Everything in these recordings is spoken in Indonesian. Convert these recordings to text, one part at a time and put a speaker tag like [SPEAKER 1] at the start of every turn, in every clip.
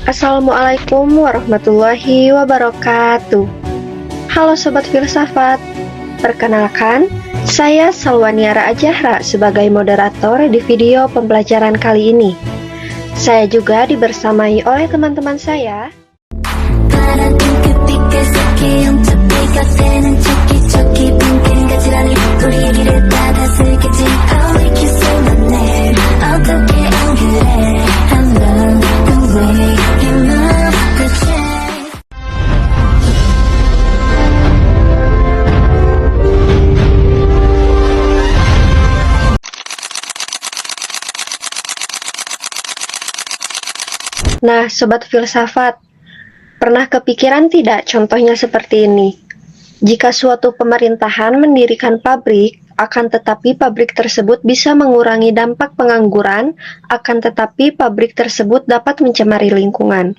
[SPEAKER 1] Assalamualaikum warahmatullahi wabarakatuh. Halo Sobat Filsafat, perkenalkan, saya Salwaniara Ajahra sebagai moderator di video pembelajaran kali ini. Saya juga dibersamai oleh teman-teman saya. Nah, Sobat Filsafat, pernah kepikiran tidak contohnya seperti ini? Jika suatu pemerintahan mendirikan pabrik, akan tetapi pabrik tersebut bisa mengurangi dampak pengangguran, akan tetapi pabrik tersebut dapat mencemari lingkungan.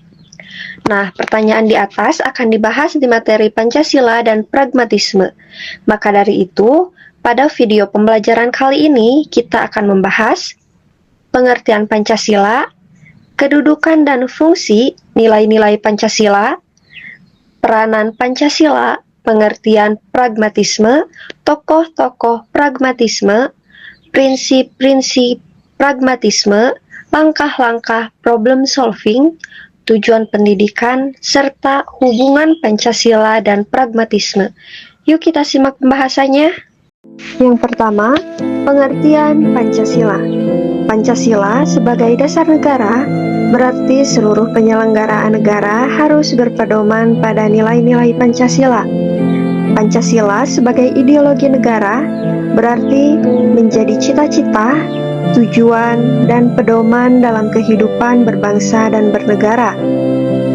[SPEAKER 1] Nah, pertanyaan di atas akan dibahas di materi Pancasila dan Pragmatisme. Maka dari itu, pada video pembelajaran kali ini, kita akan membahas pengertian Pancasila, kedudukan dan fungsi nilai-nilai Pancasila, peranan Pancasila, pengertian pragmatisme, tokoh-tokoh pragmatisme, prinsip-prinsip pragmatisme, langkah-langkah problem solving, tujuan pendidikan, serta hubungan Pancasila dan pragmatisme. Yuk kita simak pembahasannya. Yang pertama, pengertian Pancasila. Pancasila sebagai dasar negara berarti seluruh penyelenggaraan negara harus berpedoman pada nilai-nilai Pancasila. Pancasila sebagai ideologi negara berarti menjadi cita-cita, tujuan, dan pedoman dalam kehidupan berbangsa dan bernegara.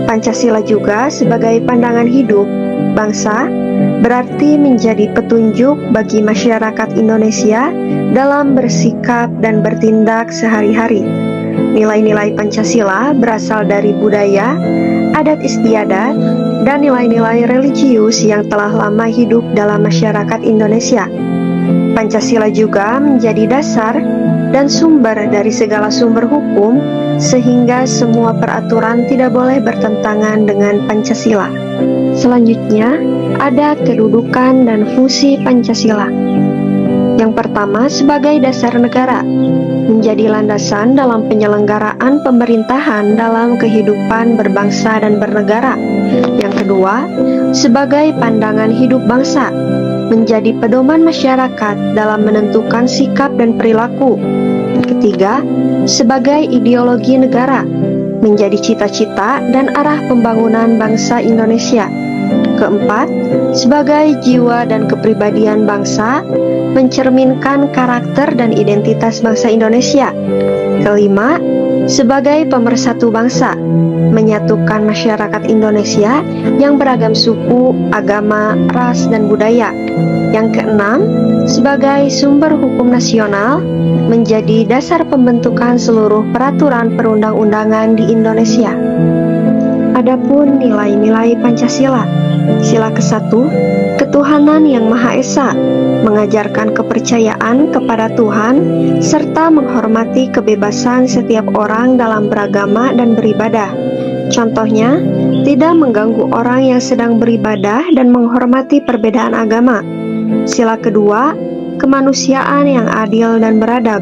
[SPEAKER 1] Pancasila juga sebagai pandangan hidup bangsa berarti menjadi petunjuk bagi masyarakat Indonesia dalam bersikap dan bertindak sehari-hari. Nilai-nilai Pancasila berasal dari budaya, adat istiadat, dan nilai-nilai religius yang telah lama hidup dalam masyarakat Indonesia. Pancasila juga menjadi dasar dan sumber dari segala sumber hukum, sehingga semua peraturan tidak boleh bertentangan dengan Pancasila. Selanjutnya, ada kedudukan dan fungsi Pancasila. Yang pertama, sebagai dasar negara, menjadi landasan dalam penyelenggaraan pemerintahan dalam kehidupan berbangsa dan bernegara. Yang kedua, sebagai pandangan hidup bangsa, menjadi pedoman masyarakat dalam menentukan sikap dan perilaku. Ketiga, sebagai ideologi negara, menjadi cita-cita dan arah pembangunan bangsa Indonesia. Keempat, sebagai jiwa dan kepribadian bangsa, mencerminkan karakter dan identitas bangsa Indonesia. Kelima, sebagai pemersatu bangsa, menyatukan masyarakat Indonesia yang beragam suku, agama, ras, dan budaya. Yang keenam, sebagai sumber hukum nasional, menjadi dasar pembentukan seluruh peraturan perundang-undangan di Indonesia. Adapun nilai-nilai Pancasila. Sila ke-1, ketuhanan yang Maha Esa, mengajarkan kepercayaan kepada Tuhan, serta menghormati kebebasan setiap orang dalam beragama dan beribadah. Contohnya, tidak mengganggu orang yang sedang beribadah dan menghormati perbedaan agama. Sila kedua, kemanusiaan yang adil dan beradab,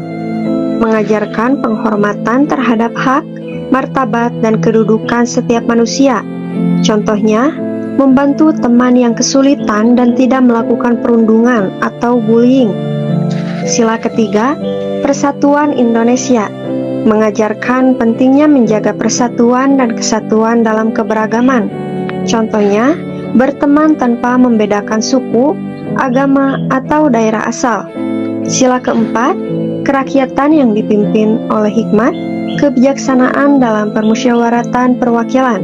[SPEAKER 1] mengajarkan penghormatan terhadap hak, martabat, dan kedudukan setiap manusia. Contohnya, membantu teman yang kesulitan dan tidak melakukan perundungan atau bullying. Sila ketiga, persatuan Indonesia, mengajarkan pentingnya menjaga persatuan dan kesatuan dalam keberagaman. Contohnya, berteman tanpa membedakan suku, agama, atau daerah asal. Sila keempat, kerakyatan yang dipimpin oleh hikmat, kebijaksanaan dalam permusyawaratan perwakilan,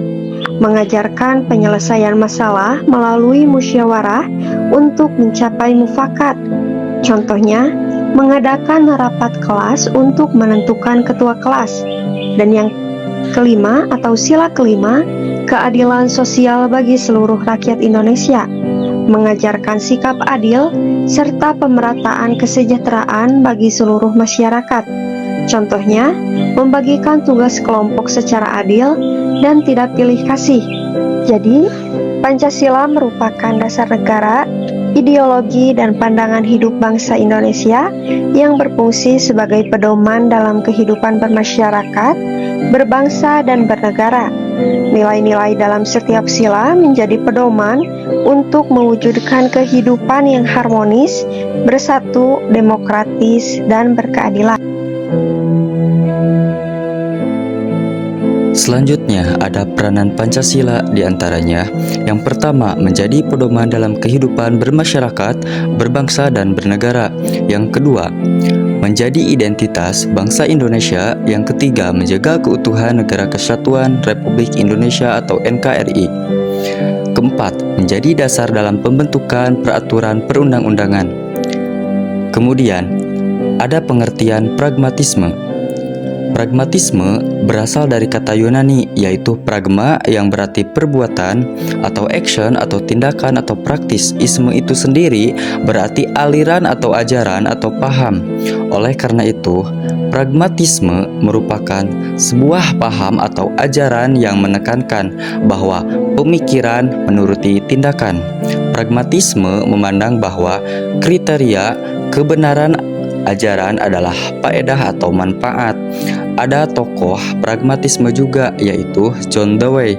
[SPEAKER 1] mengajarkan penyelesaian masalah melalui musyawarah untuk mencapai mufakat. Contohnya, mengadakan rapat kelas untuk menentukan ketua kelas. Dan yang kelima atau sila kelima, keadilan sosial bagi seluruh rakyat Indonesia, mengajarkan sikap adil serta pemerataan kesejahteraan bagi seluruh masyarakat. Contohnya, membagikan tugas kelompok secara adil dan tidak pilih kasih. Jadi, Pancasila merupakan dasar negara, ideologi dan pandangan hidup bangsa Indonesia yang berfungsi sebagai pedoman dalam kehidupan bermasyarakat, berbangsa dan bernegara. Nilai-nilai dalam setiap sila menjadi pedoman untuk mewujudkan kehidupan yang harmonis, bersatu, demokratis, dan berkeadilan.
[SPEAKER 2] Selanjutnya ada peranan Pancasila diantaranya. Yang pertama, menjadi pedoman dalam kehidupan bermasyarakat, berbangsa dan bernegara. Yang kedua, menjadi identitas bangsa Indonesia. Yang ketiga, menjaga keutuhan Negara Kesatuan Republik Indonesia atau NKRI. Keempat, menjadi dasar dalam pembentukan peraturan perundang-undangan. Kemudian, ada pengertian pragmatisme. Pragmatisme berasal dari kata Yunani yaitu pragma yang berarti perbuatan atau action atau tindakan atau praktis. Isme itu sendiri berarti aliran atau ajaran atau paham. Oleh karena itu, pragmatisme merupakan sebuah paham atau ajaran yang menekankan bahwa pemikiran menuruti tindakan. Pragmatisme memandang bahwa kriteria kebenaran ajaran adalah faedah atau manfaat. Ada tokoh pragmatisme juga yaitu John Dewey.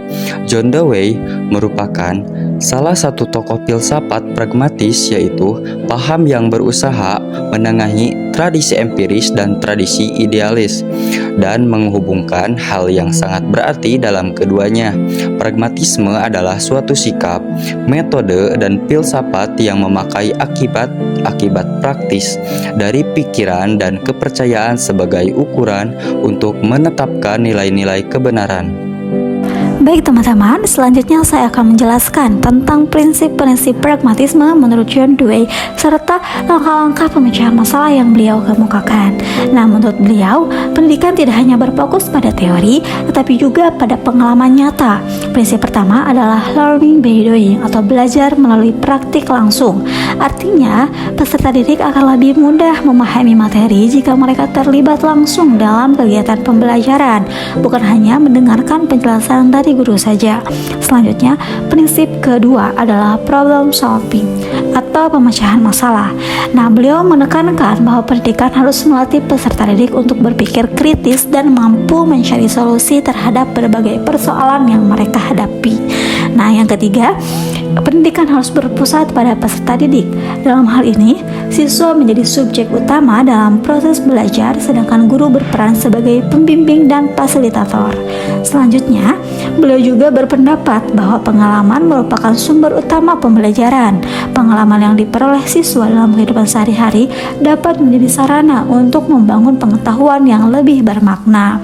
[SPEAKER 2] John Dewey merupakan salah satu tokoh filsafat pragmatis yaitu paham yang berusaha menengahi tradisi empiris dan tradisi idealis dan menghubungkan hal yang sangat berarti dalam keduanya. Pragmatisme adalah suatu sikap, metode, dan filsafat yang memakai akibat praktis dari pikiran dan kepercayaan sebagai ukuran untuk menetapkan nilai-nilai kebenaran.
[SPEAKER 3] Baik teman-teman, selanjutnya saya akan menjelaskan tentang prinsip-prinsip pragmatisme menurut John Dewey serta langkah-langkah pemecahan masalah yang beliau kemukakan. Nah, menurut beliau, pendidikan tidak hanya berfokus pada teori, tetapi juga pada pengalaman nyata. Prinsip pertama adalah learning by doing atau belajar melalui praktik langsung. Artinya, peserta didik akan lebih mudah memahami materi jika mereka terlibat langsung dalam kegiatan pembelajaran, bukan hanya mendengarkan penjelasan dari guru saja. Selanjutnya, prinsip kedua adalah problem solving atau pemecahan masalah. Nah, beliau menekankan bahwa pendidikan harus melatih peserta didik untuk berpikir kritis dan mampu mencari solusi terhadap berbagai persoalan yang mereka hadapi. Nah, yang ketiga, pendidikan harus berpusat pada peserta didik. Dalam hal ini, siswa menjadi subjek utama dalam proses belajar, sedangkan guru berperan sebagai pembimbing dan fasilitator. Selanjutnya, beliau juga berpendapat bahwa pengalaman merupakan sumber utama pembelajaran. Pengalaman yang diperoleh siswa dalam kehidupan sehari-hari dapat menjadi sarana untuk membangun pengetahuan yang lebih bermakna.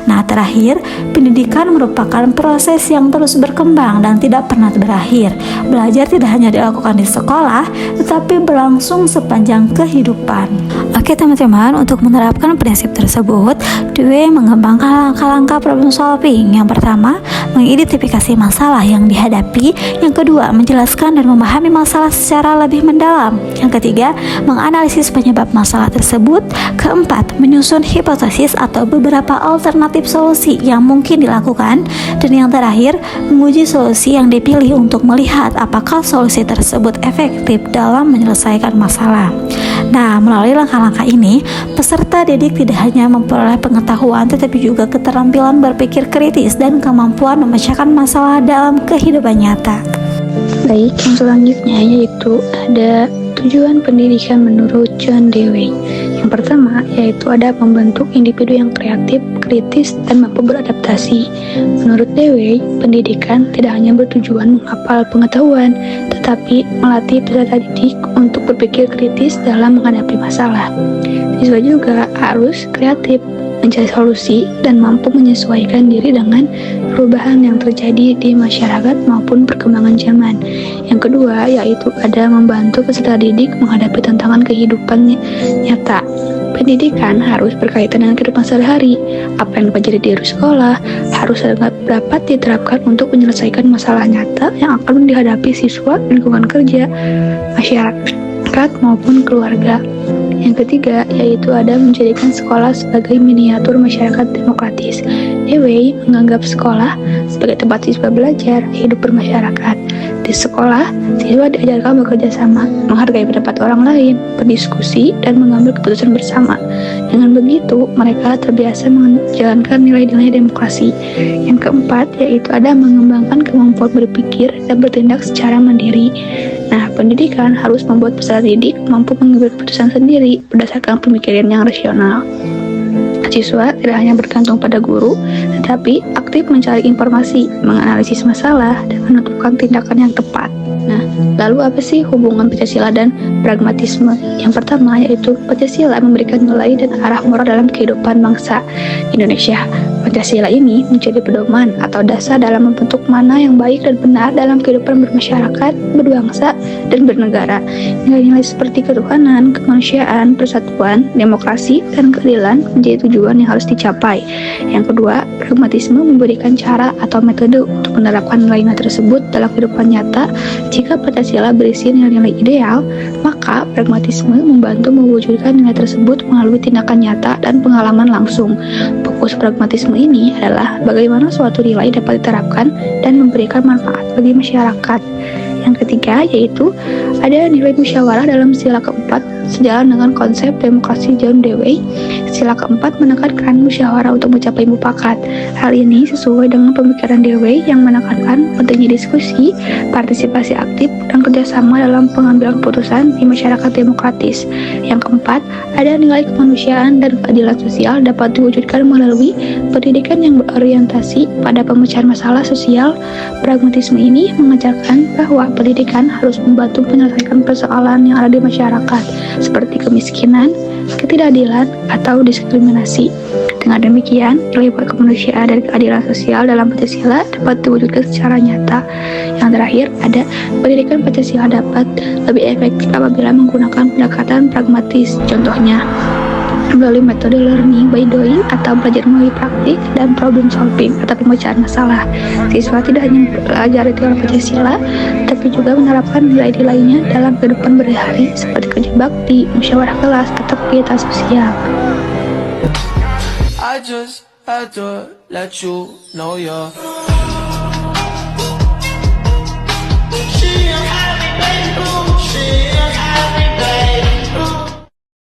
[SPEAKER 3] Nah, terakhir, pendidikan merupakan proses yang terus berkembang dan tidak pernah berakhir. Belajar tidak hanya dilakukan di sekolah, tetapi berlangsung sepanjang kehidupan. Oke teman-teman, untuk menerapkan prinsip tersebut, Dewey mengembangkan langkah-langkah problem solving. Yang pertama, mengidentifikasi masalah yang dihadapi. Yang kedua, menjelaskan dan memahami masalah secara lebih mendalam. Yang ketiga, menganalisis penyebab masalah tersebut. Keempat, menyusun hipotesis atau beberapa alternatif solusi yang mungkin dilakukan. Dan yang terakhir, menguji solusi yang dipilih untuk melihat apakah solusi tersebut efektif dalam menyelesaikan masalah. Nah, melalui langkah-langkah ini, peserta didik tidak hanya memperoleh pengetahuan tetapi juga keterampilan berpikir kritis dan kemampuan memecahkan masalah dalam kehidupan nyata.
[SPEAKER 4] Baik, yang selanjutnya yaitu ada tujuan pendidikan menurut John Dewey. Yang pertama yaitu ada membentuk individu yang kreatif, kritis, dan mampu beradaptasi. Menurut Dewey, pendidikan tidak hanya bertujuan menghafal pengetahuan, tetapi melatih peserta didik untuk berpikir kritis dalam menghadapi masalah. Siswa juga harus kreatif, mencari solusi, dan mampu menyesuaikan diri dengan perubahan yang terjadi di masyarakat maupun perkembangan zaman. Yang kedua yaitu ada membantu peserta didik menghadapi tantangan kehidupan nyata. Pendidikan harus berkaitan dengan kehidupan sehari-hari. Apa yang dipelajari di sekolah harus dapat diterapkan untuk menyelesaikan masalah nyata yang akan dihadapi siswa, lingkungan kerja, masyarakat maupun keluarga. Yang ketiga, yaitu ada menjadikan sekolah sebagai miniatur masyarakat demokratis. Dewey menganggap sekolah sebagai tempat siswa belajar hidup bermasyarakat. Di sekolah, siswa diajarkan bekerja sama, menghargai pendapat orang lain, berdiskusi, dan mengambil keputusan bersama. Dengan begitu, mereka terbiasa menjalankan nilai-nilai demokrasi. Yang keempat, yaitu ada mengembangkan kemampuan berpikir dan bertindak secara mandiri. Nah, pendidikan harus membuat peserta didik mampu mengambil keputusan sendiri berdasarkan pemikiran yang rasional. Siswa tidak hanya bergantung pada guru, tetapi aktif mencari informasi, menganalisis masalah, dan menentukan tindakan yang tepat. Nah, lalu apa sih hubungan Pancasila dan pragmatisme? Yang pertama yaitu Pancasila memberikan nilai dan arah moral dalam kehidupan bangsa Indonesia. Pancasila ini menjadi pedoman atau dasar dalam membentuk mana yang baik dan benar dalam kehidupan bermasyarakat, berbangsa, dan bernegara. Nilai-nilai seperti ketuhanan, kemanusiaan, persatuan, demokrasi, dan keadilan menjadi tujuan yang harus dicapai. Yang kedua, pragmatisme memberikan cara atau metode untuk menerapkan nilai-nilai tersebut dalam kehidupan nyata. Jika Pancasila berisi nilai-nilai ideal, maka pragmatisme membantu mewujudkan nilai tersebut melalui tindakan nyata dan pengalaman langsung. Fokus pragmatisme ini adalah bagaimana suatu nilai dapat diterapkan dan memberikan manfaat bagi masyarakat. Yang ketiga yaitu ada nilai musyawarah dalam sila keempat sejalan dengan konsep demokrasi John Dewey. Sila keempat menekankan musyawarah untuk mencapai mufakat. Hal ini sesuai dengan pemikiran Dewey yang menekankan pentingnya diskusi, partisipasi aktif, dan kerjasama dalam pengambilan keputusan di masyarakat demokratis. Yang keempat, ada nilai kemanusiaan dan keadilan sosial dapat diwujudkan melalui pendidikan yang berorientasi pada pemecahan masalah sosial. Pragmatisme ini mengajarkan bahwa pendidikan harus membantu menyelesaikan persoalan yang ada di masyarakat, seperti kemiskinan, ketidakadilan, atau diskriminasi. Dengan demikian, nilai kemanusiaan dan keadilan sosial dalam Pancasila dapat diwujudkan secara nyata. Yang terakhir, ada pendidikan Pancasila dapat lebih efektif apabila menggunakan pendekatan pragmatis. Contohnya, melalui metode learning by doing atau belajar melalui praktik dan problem solving atau pemecahan masalah. Siswa tidak hanya belajar teori Pancasila, tapi juga menerapkan nilai-nilainya dalam kehidupan berhari seperti kerja bakti, musyawarah kelas, atau kegiatan sosial.
[SPEAKER 5] I just had to let you know you're She had me, baby, she